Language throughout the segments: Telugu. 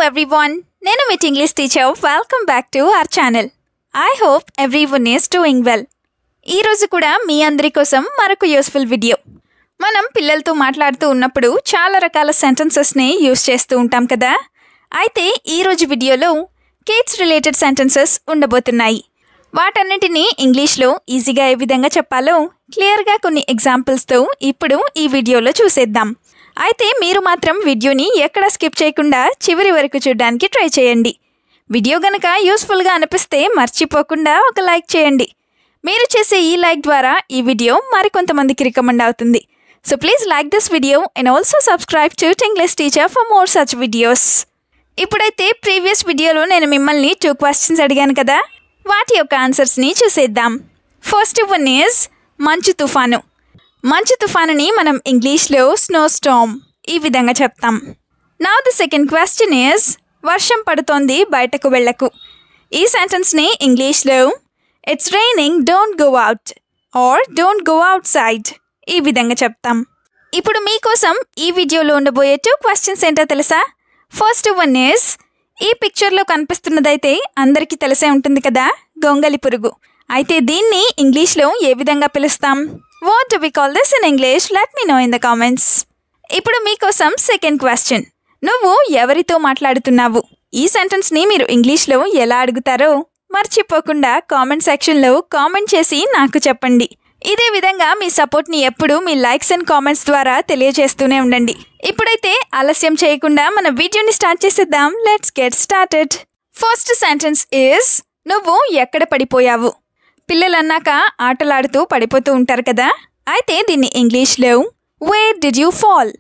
everyone. నేను మీ English teacher. Welcome back to our channel. I hope everyone is doing well. ఈరోజు కూడా మీ అందరి కోసం మరొక యూస్ఫుల్ వీడియో. మనం పిల్లలతో మాట్లాడుతూ ఉన్నప్పుడు చాలా రకాల సెంటెన్సెస్ని యూస్ చేస్తూ ఉంటాం కదా. అయితే ఈరోజు వీడియోలో కిడ్స్ రిలేటెడ్ సెంటెన్సెస్ ఉండబోతున్నాయి. వాటన్నిటినీ ఇంగ్లీష్లో ఈజీగా ఏ విధంగా చెప్పాలో క్లియర్గా కొన్ని ఎగ్జాంపుల్స్తో ఇప్పుడు ఈ వీడియోలో చూసేద్దాం. అయితే మీరు మాత్రం వీడియోని ఎక్కడ స్కిప్ చేయకుండా చివరి వరకు చూడడానికి ట్రై చేయండి. వీడియో గనక యూస్ఫుల్గా అనిపిస్తే మర్చిపోకుండా ఒక లైక్ చేయండి. మీరు చేసే ఈ లైక్ ద్వారా ఈ వీడియో మరికొంతమందికి రికమెండ్ అవుతుంది. So please like this video and also subscribe to English teacher for more such videos. ఇప్పుడైతే ప్రీవియస్ వీడియోలో నేను మిమ్మల్ని 2 క్వశ్చన్స్ అడిగాను కదా, వాటి యొక్క ఆన్సర్స్ని చూసేద్దాం. ఫస్ట్ వన్ ఈజ్ మంచు తుఫాను. మంచు తుఫానుని మనం ఇంగ్లీష్లో స్నో స్టార్మ్ ఈ విధంగా చెప్తాం. Now the second question is వర్షం పడుతోంది బయటకు వెళ్ళకు. ఈ సెంటెన్స్ని ఇంగ్లీష్లో it's raining don't go out or don't go outside ఈ విధంగా చెప్తాం. ఇప్పుడు మీకోసం ఈ వీడియోలో ఉండబోయే 2 క్వశ్చన్స్ ఏంటో తెలుసా? ఫస్ట్ వన్ ఈజ్ ఈ పిక్చర్లో కనిపిస్తున్నదైతే అందరికీ తెలిసే ఉంటుంది కదా, గొంగలి పురుగు. అయితే దీన్ని ఇంగ్లీష్లో ఏ విధంగా పిలుస్తాం? What do we call this in English? Let me know in the comments. ఇప్పుడు మీకోసం సెకండ్ క్వశ్చన్. నువ్వు ఎవరితో మాట్లాడుతున్నావు? ఈ సెంటెన్స్ని మీరు ఇంగ్లీష్లో ఎలా అడుగుతారో మర్చిపోకుండా కామెంట్ సెక్షన్లో కామెంట్ చేసి నాకు చెప్పండి. ఇదే విధంగా మీ సపోర్ట్ని ఎప్పుడు మీ లైక్స్ అండ్ కామెంట్స్ ద్వారా తెలియజేస్తూనే ఉండండి. ఇప్పుడైతే ఆలస్యం చేయకుండా మన వీడియోని స్టార్ట్ చేసేద్దాం. Let's get started. First sentence is నువ్వు ఎక్కడ పడిపోయావు. పిల్లలన్నాక ఆటలాడుతూ పడిపోతూ ఉంటారు కదా. అయితే దీన్ని ఇంగ్లీష్లో where did you fall,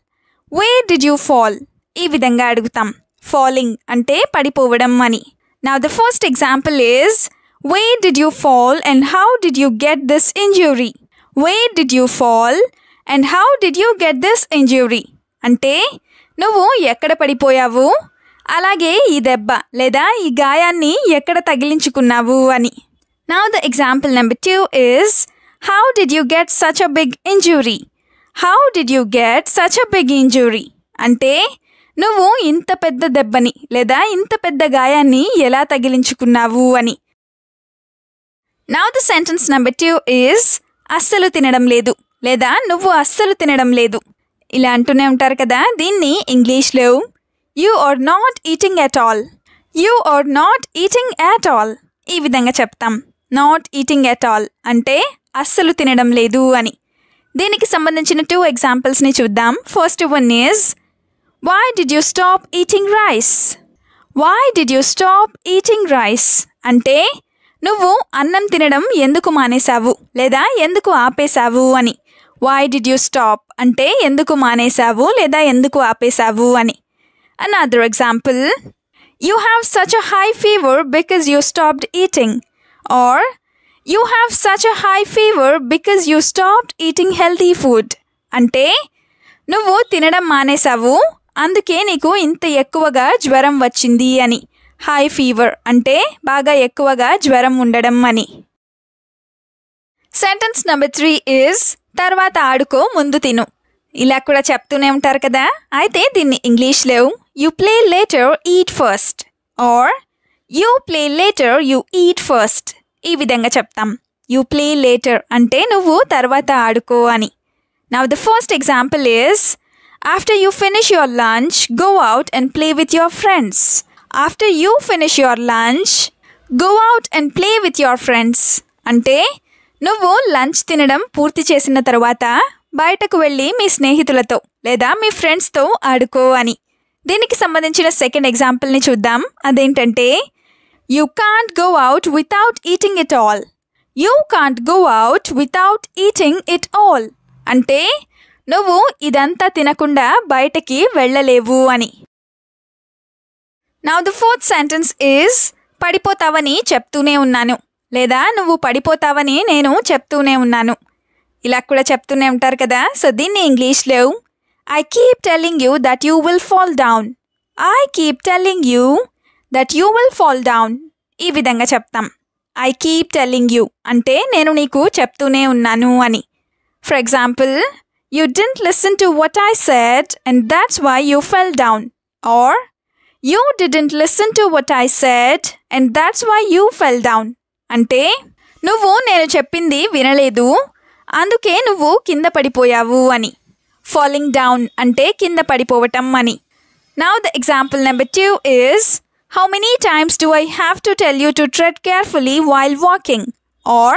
where did you fall ఈ విధంగా అడుగుతాం. ఫాలింగ్ అంటే పడిపోవడం అని. Now the first example is where did you fall and how did you get this injury. Where did you fall and how did you get this injury అంటే నువ్వు ఎక్కడ పడిపోయావు, అలాగే ఈ దెబ్బ లేదా ఈ గాయాన్ని ఎక్కడ తగిలించుకున్నావు అని. Now the example number 2 is how did you get such a big injury? How did you get such a big injury? అంటే నువ్వు ఇంత పెద్ద దెబ్బని లేదా ఇంత పెద్ద గాయాన్ని ఎలా తగిలించుకున్నావు అని. Now the sentence number 2 is అస్సలు తినడం లేదు లేదా నువ్వు అస్సలు తినడం లేదు ఇలా అంటూనే ఉంటారు కదా. దీన్ని ఇంగ్లీష్లో you are not eating at all, you are not eating at all ఈ విధంగా చెప్తాం. నాట్ ఈటింగ్ ఎట్ ఆల్ అంటే అస్సలు తినడం లేదు అని. దీనికి సంబంధించిన 2 ఎగ్జాంపుల్స్ని చూద్దాం. First one is why did you stop eating rice. Why did you stop eating rice అంటే నువ్వు అన్నం తినడం ఎందుకు మానేశావు లేదా ఎందుకు ఆపేశావు అని. వై డిడ్ యూ స్టాప్ అంటే ఎందుకు మానేశావు లేదా ఎందుకు ఆపేశావు అని. Another example you have such a high fever because you stopped eating or you have such a high fever because you stopped eating healthy food అంటే నువ్వు తినడం మానేశావు అందుకే నీకు ఇంత ఎక్కువగా జ్వరం వచ్చింది అని. హై ఫీవర్ అంటే బాగా ఎక్కువగా జ్వరం ఉండడం అని. సెంటెన్స్ నెంబర్ 3 ఈజ్ తర్వాత ఆడుకో ముందు తిను ఇలా కూడా చెప్తూనే ఉంటారు కదా. అయితే దీన్ని ఇంగ్లీష్లో you play later eat first or you play later you eat first ఈ విధంగా చెప్తాం. యూ ప్లే లేటర్ అంటే నువ్వు తర్వాత ఆడుకో అని. Now the first example is after you finish your lunch go out and play with your friends. After you finish your lunch go out and play with your friends అంటే నువ్వు లంచ్ తినడం పూర్తి చేసిన తర్వాత బయటకు వెళ్ళి మీ స్నేహితులతో లేదా మీ ఫ్రెండ్స్తో ఆడుకో అని. దీనికి సంబంధించిన సెకండ్ ఎగ్జాంపుల్ని చూద్దాం. అదేంటంటే you can't go out without eating it all. You can't go out without eating it all అంటే నువ్వు ఇదంతా తినకుండా బయటకి వెళ్ళలేవు అని. Now the fourth sentence is పడిపోతావని చెప్తూనే ఉన్నాను లేదా నువ్వు పడిపోతావని నేను చెప్తూనే ఉన్నాను ఇలా కూడా చెప్తూనే ఉంటారు కదా. సో దీన్ని ఇంగ్లీష్లో I keep telling you that you will fall down. I keep telling you that you will fall down ఈ విధంగా చెప్తాం. I keep telling you అంటే నేను నీకు చెప్తూనే ఉన్నాను అని. For example you didn't listen to what I said and that's why you fell down or You didn't listen to what I said and that's why you fell down. అంటే నువ్వు నేను చెప్పింది వినలేదు, అందుకే నువ్వు కింద పడిపోయావు అని. Falling down అంటే కింద పడిపోవటం అని. Now the example number 2 is, how many times do I have to tell you to tread carefully while walking? Or,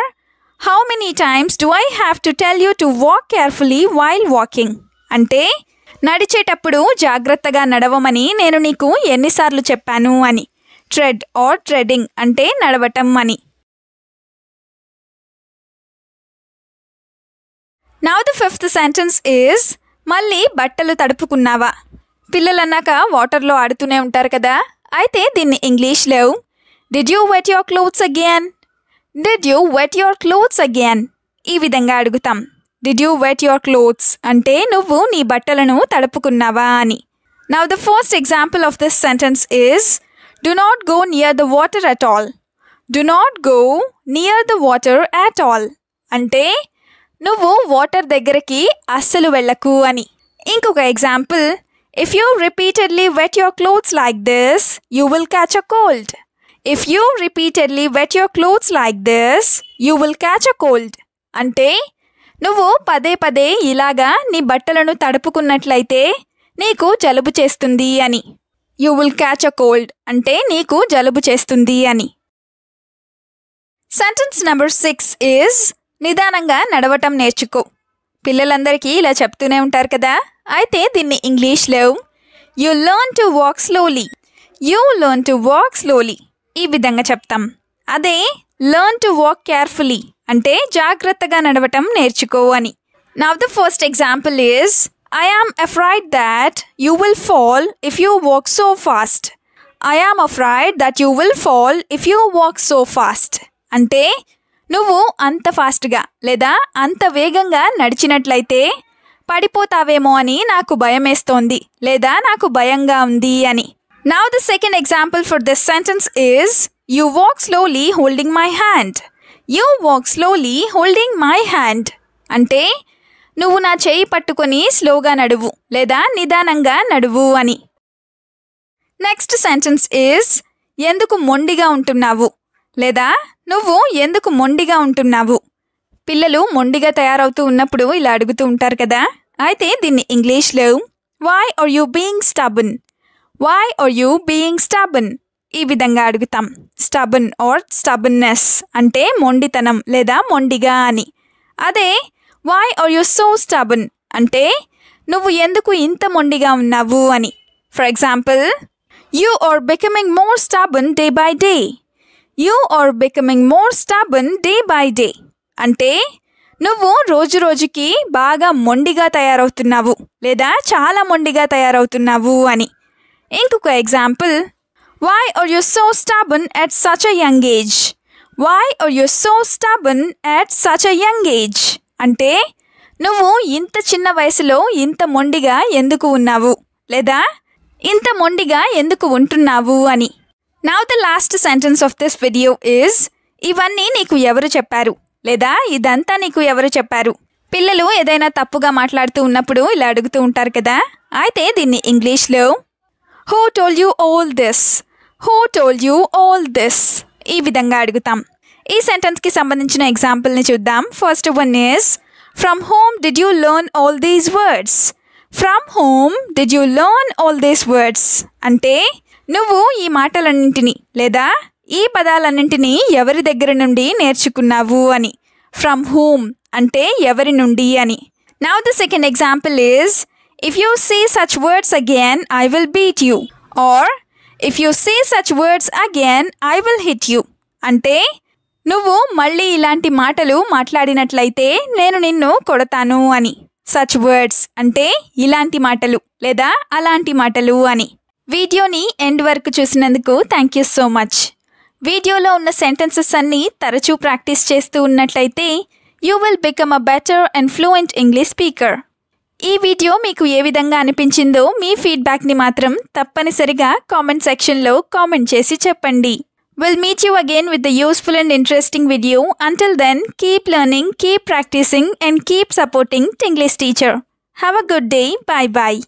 how many times do I have to tell you to walk carefully while walking? అంటే నడిచేటప్పుడు జాగ్రత్తగా నడవమని నేను నీకు ఎన్నిసార్లు చెప్పాను అని. ట్రెడ్ ఆర్ ట్రెడింగ్ అంటే నడవటం అని. Now the fifth sentence is, మళ్ళీ బట్టలు తడుపుకున్నావా? పిల్లలన్నాక వాటర్లో ఆడుతూనే ఉంటారు కదా, అయితే దీన్ని ఇంగ్లీష్లో Did you wet your clothes again? Did you wet your clothes again? ఈ విధంగా అడుగుతాం. Did you wet your clothes అంటే నువ్వు నీ బట్టలను తడుపుకున్నావా అని. Now the first example of this sentence is, do not go near the water at all. Do not go near the water at all అంటే నువ్వు వాటర్ దగ్గరికి అస్సలు వెళ్ళకు అని. ఇంకొక example, if you repeatedly wet your clothes like this, you will catch a cold. If you repeatedly wet your clothes like this, you will catch a cold అంటే నువ్వు పదే పదే ఇలాగా నీ బట్టలను తడుపుకున్నట్లయితే నీకు జలుబు చేస్తుంది అని. You will catch a cold అంటే నీకు జలుబు చేస్తుంది అని. Sentence number 6 is, నిదానంగా నడవటం నేర్చుకో. పిల్లలందరికీ ఇలా చెప్తూనే ఉంటారు కదా, అయితే దీన్ని ఇంగ్లీష్లో You learn to walk slowly. You learn to walk slowly ఈ విధంగా చెప్తాం. అదే learn to walk carefully అంటే జాగ్రత్తగా నడవటం నేర్చుకో అని. Now the first example is, I am afraid that you will fall if you walk so fast. I am afraid that you will fall if you walk so fast అంటే నువ్వు అంత ఫాస్ట్గా లేదా అంత వేగంగా నడిచినట్లయితే పడిపోతావేమో అని నాకు భయమేస్తోంది లేదా నాకు భయంగా ఉంది అని. Now the second example for this sentence is, you walk slowly holding my hand. You walk slowly holding my hand అంటే నువ్వు నా చేయి పట్టుకొని స్లోగా నడువు లేదా నిదానంగా నడువు అని. నెక్స్ట్ సెంటెన్స్ ఈజ్, ఎందుకు మొండిగా ఉంటున్నావు లేదా నువ్వు ఎందుకు మొండిగా ఉంటున్నావు. పిల్లలు మొండిగా తయారవుతూ ఉన్నప్పుడు ఇలా అడుగుతూ ఉంటారు కదా, అయితే దీన్ని ఇంగ్లీష్లో why are you being stubborn? Why are you being stubborn ఈ విధంగా అడుగుతాం. stubborn or stubbornness అంటే మొండితనం లేదా మొండిగా అని. అదే why are you so stubborn అంటే నువ్వు ఎందుకు ఇంత మొండిగా ఉన్నావు అని. For example, you are becoming more stubborn day by day. You are becoming more stubborn day by day అంటే నువ్వు రోజు రోజుకి బాగా మొండిగా తయారవుతున్నావు లేదా చాలా మొండిగా తయారవుతున్నావు అని. ఇంకొక example, why are you so stubborn at such a young age? Why are you so stubborn at such a young age అంటే నువ్వు ఇంత చిన్న వయసులో ఇంత మొండిగా ఎందుకు ఉన్నావు లేదా ఇంత మొండిగా ఎందుకు ఉంటున్నావు అని. Now the last sentence of this video is, ఇవన్నీ నీకు ఎవరు చెప్పారు లేదా ఇదంతా నీకు ఎవరు చెప్పారు. పిల్లలు ఏదైనా తప్పుగా మాట్లాడుతూ ఉన్నప్పుడు ఇలా అడుగుతూ ఉంటారు కదా, అయితే దీన్ని ఇంగ్లీష్లో Who told you all this? Who told you all this ఈ విధంగా అడుగుతాం. ఈ సెంటెన్స్కి సంబంధించిన ఎగ్జాంపుల్ని చూద్దాం. First one is, From whom did you learn all these words? From whom did you learn all these words అంటే నువ్వు ఈ మాటలన్నింటినీ లేదా ఈ పదాలన్నింటినీ ఎవరి దగ్గర నుండి నేర్చుకున్నావు అని. ఫ్రమ్ హూమ్ అంటే ఎవరి నుండి అని. Now the second example is, if you say such words again, I will beat you. Or if you say such words again, I will hit you అంటే నువ్వు మళ్ళీ ఇలాంటి మాటలు మాట్లాడినట్లయితే నేను నిన్ను కొడతాను అని. సచ్ వర్డ్స్ అంటే ఇలాంటి మాటలు లేదా అలాంటి మాటలు అని. వీడియోని ఎండ్ వరకు చూసినందుకు థ్యాంక్ యూ సో మచ్. వీడియోలో ఉన్న సెంటెన్సెస్ అన్నీ తరచూ ప్రాక్టీస్ చేస్తూ ఉన్నట్లయితే you will become a better and fluent English speaker. ఈ వీడియో మీకు ఏ విధంగా అనిపించిందో మీ ఫీడ్బ్యాక్ని మాత్రం తప్పనిసరిగా కామెంట్ సెక్షన్లో కామెంట్ చేసి చెప్పండి. We'll meet you again with a useful and interesting video. Until then, keep learning, keep practicing and keep supporting Tinglish Teacher. Have a good day. Bye-bye.